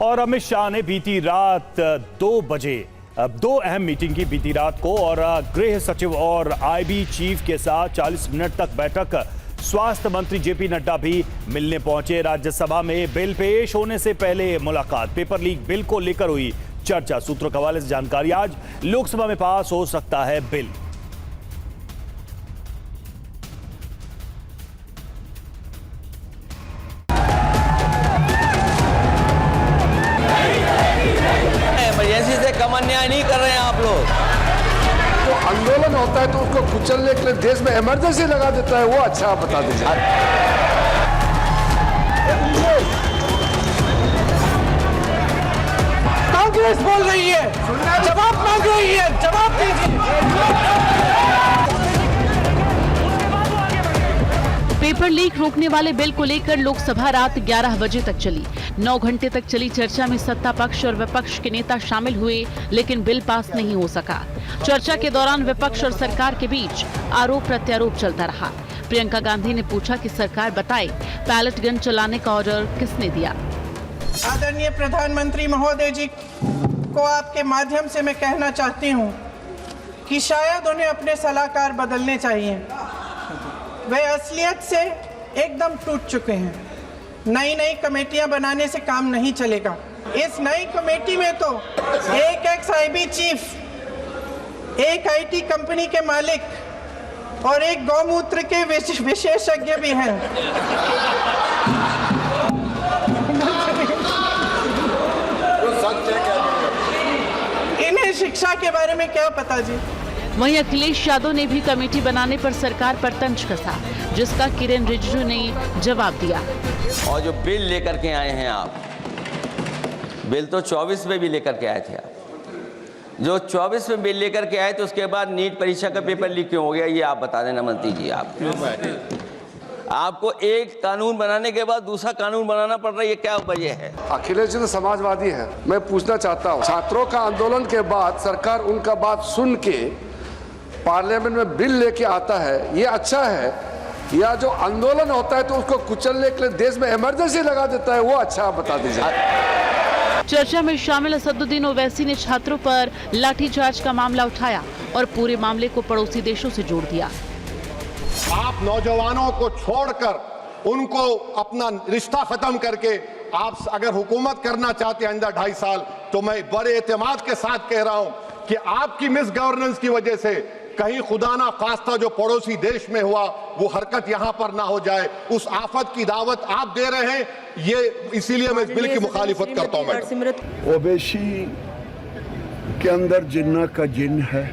और अमित शाह ने बीती रात 2 बजे 2 अहम मीटिंग की बीती रात को और गृह सचिव और आईबी चीफ के साथ 40 मिनट तक बैठक। स्वास्थ्य मंत्री जेपी नड्डा भी मिलने पहुंचे। राज्यसभा में बिल पेश होने से पहले मुलाकात। पेपर लीक बिल को लेकर हुई चर्चा। सूत्रों के हवाले से जानकारी, आज लोकसभा में पास हो सकता है बिल। इमरजेंसी से कम अन्याय नहीं कर रहे हैं आप लोग। तो आंदोलन होता है तो उसको कुचलने के लिए देश में इमरजेंसी लगा देता है, वो अच्छा आप बता दीजिए। कांग्रेस बोल रही है, जवाब मांग रही है, जवाब दीजिए। पेपर लीक रोकने वाले बिल को लेकर लोकसभा रात 11 बजे तक चली। 9 घंटे तक चली चर्चा में सत्ता पक्ष और विपक्ष के नेता शामिल हुए, लेकिन बिल पास नहीं हो सका। चर्चा के दौरान विपक्ष और सरकार के बीच आरोप प्रत्यारोप चलता रहा। प्रियंका गांधी ने पूछा कि सरकार बताए, पैलेट गन चलाने का ऑर्डर किसने दिया। आदरणीय प्रधानमंत्री महोदय जी को आपके माध्यम से मैं कहना चाहती हूँ कि शायद उन्हें अपने सलाहकार बदलने चाहिए। वे असलियत से एकदम टूट चुके हैं। नई कमेटियां बनाने से काम नहीं चलेगा। इस नई कमेटी में तो एक एक्स-आईबी चीफ, एक आईटी कंपनी के मालिक और एक गौमूत्र के विशेषज्ञ भी हैं। इन्हें शिक्षा के बारे में क्या पता जी। वहीं अखिलेश यादव ने भी कमेटी बनाने पर सरकार पर तंज कसा, जिसका किरेन रिजिजू ने जवाब दिया। और जो बिल लेकर के आए हैं आप, बिल तो 24 में भी लेकर के आए थे आप। जो 24 में बिल लेकर के आए तो उसके बाद नीट परीक्षा का पेपर लीक क्यों हो गया, ये आप बता देना मंत्री जी। आपको एक कानून बनाने के बाद दूसरा कानून बनाना पड़ रहा है, ये क्या वजह है? अखिलेश जी तो समाजवादी है। मैं पूछना चाहता हूँ, छात्रों का आंदोलन के बाद सरकार उनका बात सुन के पार्लियामेंट में बिल लेके आता है, ये अच्छा है, या जो आंदोलन होता है तो उसको कुचलने के लिए देश में इमरजेंसी लगा देता है, वो अच्छा आप बता दीजिए। चर्चा में शामिल असदुद्दीन ओवैसी ने छात्रों पर लाठीचार्ज का मामला उठाया और पूरे मामले को पड़ोसी देशों से जोड़ दिया। आप नौजवानों को छोड़कर उनको अपना रिश्ता खत्म करके आप अगर हुकूमत करना चाहते हैं अंदर 2.5 साल, तो मैं बड़े एतमाद के साथ कह रहा हूं कि आपकी मिस गवर्नेंस की वजह से कहीं खुदा ना खास्ता जो पड़ोसी देश में हुआ वो हरकत यहां पर ना हो जाए। उस आफत की दावत आप दे रहे हैं, ये इसीलिए मैं इस बिल की मुखालिफत करता हूं। मैडम, ओवैसी के अंदर जिन्ना का जिन है,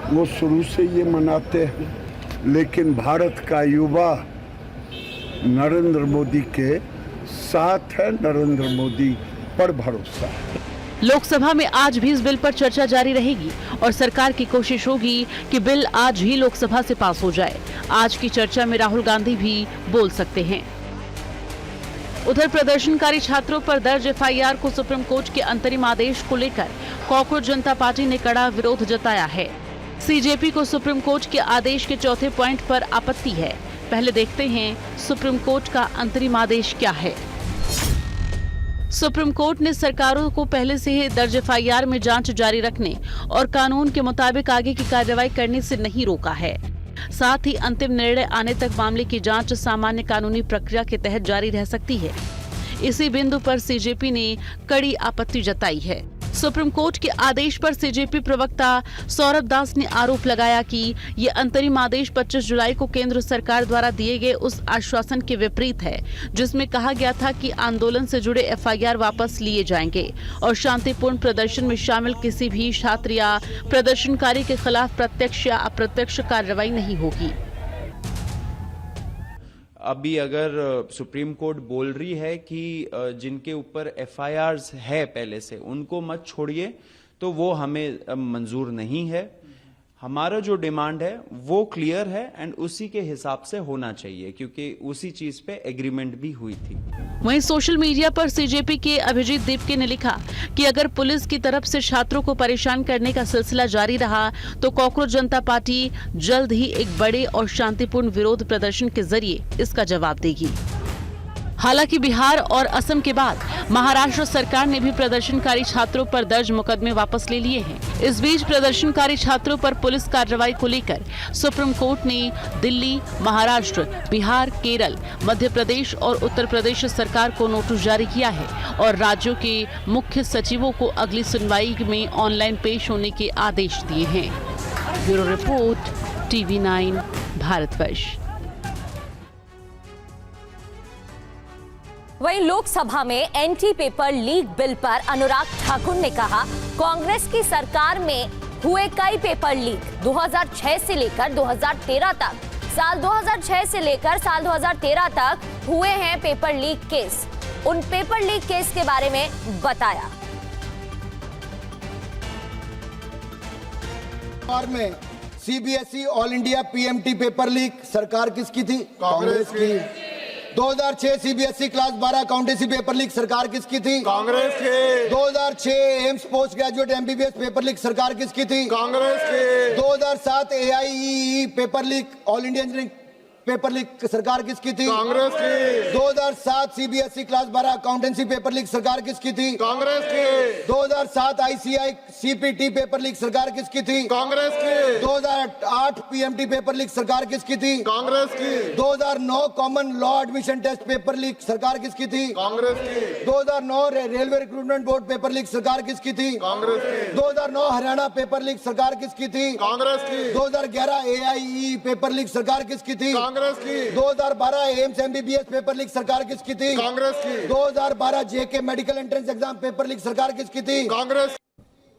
वो शुरू से ये मनाते हैं, लेकिन भारत का युवा नरेंद्र मोदी के साथ है, नरेंद्र मोदी पर भरोसा है। लोकसभा में आज भी इस बिल पर चर्चा जारी रहेगी और सरकार की कोशिश होगी कि बिल आज ही लोकसभा से पास हो जाए। आज की चर्चा में राहुल गांधी भी बोल सकते हैं। उधर प्रदर्शनकारी छात्रों पर दर्ज एफआईआर को सुप्रीम कोर्ट के अंतरिम आदेश को लेकर कॉकरोच जनता पार्टी ने कड़ा विरोध जताया है। सीजेपी को सुप्रीम कोर्ट के आदेश के चौथे पॉइंट पर आपत्ति है। पहले देखते हैं सुप्रीम कोर्ट का अंतरिम आदेश क्या है। सुप्रीम कोर्ट ने सरकारों को पहले से ही दर्ज एफआईआर में जांच जारी रखने और कानून के मुताबिक आगे की कार्रवाई करने से नहीं रोका है। साथ ही अंतिम निर्णय आने तक मामले की जांच सामान्य कानूनी प्रक्रिया के तहत जारी रह सकती है। इसी बिंदु पर सीजेपी ने कड़ी आपत्ति जताई है। सुप्रीम कोर्ट के आदेश पर सीजेपी प्रवक्ता सौरभ दास ने आरोप लगाया कि ये अंतरिम आदेश 25 जुलाई को केंद्र सरकार द्वारा दिए गए उस आश्वासन के विपरीत है, जिसमें कहा गया था कि आंदोलन से जुड़े एफआईआर वापस लिए जाएंगे और शांतिपूर्ण प्रदर्शन में शामिल किसी भी छात्र या प्रदर्शनकारी के खिलाफ प्रत्यक्ष या अप्रत्यक्ष कार्रवाई नहीं होगी। अभी अगर सुप्रीम कोर्ट बोल रही है कि जिनके ऊपर एफआईआर्स है पहले से, उनको मत छोड़िए, तो वो हमें मंजूर नहीं है। हमारा जो डिमांड है वो क्लियर है एंड उसी के हिसाब से होना चाहिए, क्योंकि उसी चीज पे एग्रीमेंट भी हुई थी। वहीं सोशल मीडिया पर सीजेपी के अभिजीत दीपके ने लिखा कि अगर पुलिस की तरफ से छात्रों को परेशान करने का सिलसिला जारी रहा तो कॉकरोच जनता पार्टी जल्द ही एक बड़े और शांतिपूर्ण विरोध प्रदर्शन के जरिए इसका जवाब देगी। हालांकि बिहार और असम के बाद महाराष्ट्र सरकार ने भी प्रदर्शनकारी छात्रों पर दर्ज मुकदमे वापस ले लिए हैं। इस बीच प्रदर्शनकारी छात्रों पर पुलिस कार्रवाई को लेकर सुप्रीम कोर्ट ने दिल्ली, महाराष्ट्र, बिहार, केरल, मध्य प्रदेश और उत्तर प्रदेश सरकार को नोटिस जारी किया है और राज्यों के मुख्य सचिवों को अगली सुनवाई में ऑनलाइन पेश होने के आदेश दिए हैं। Bureau report, TV9 Bharatvarsh. वहीं लोकसभा में एंटी पेपर लीक बिल पर अनुराग ठाकुर ने कहा, कांग्रेस की सरकार में हुए कई पेपर लीक 2006 से लेकर 2013 तक, साल 2006 से लेकर साल 2013 तक हुए हैं पेपर लीक केस। उन पेपर लीक केस के बारे में बताया। में CBSE all India PMT paper leak सरकार किसकी थी? कांग्रेस की। 2006 CBSE class 12 accountancy paper leak सरकार किसकी थी? कांग्रेस की। 2006 AIIMS post graduate MBBS paper leak सरकार किसकी थी? कांग्रेस की। 2007 AIEE paper leak all India engineering paper leak सरकार किसकी थी? कांग्रेस की। 2007 CBSE class 12 accountancy paper leak सरकार किसकी थी? कांग्रेस की। 2007 ICI CPT पेपर लीक सरकार किसकी थी? कांग्रेस की। 2008 PMT पेपर लीक सरकार किसकी थी? कांग्रेस की। 2009 common law admission test paper leak सरकार किसकी थी? कांग्रेस की। 2009 railway recruitment board paper leak सरकार किसकी थी? कांग्रेस की। 2009 हरियाणा पेपर लीक सरकार किसकी थी? कांग्रेस की। 2011 AIE पेपर लीक सरकार किसकी थी? कांग्रेस की। 2012 एम्स MBBS पेपर लीक सरकार किसकी थी? कांग्रेस की। 2012 JK medical entrance exam paper leak सरकार किसकी थी? कांग्रेस।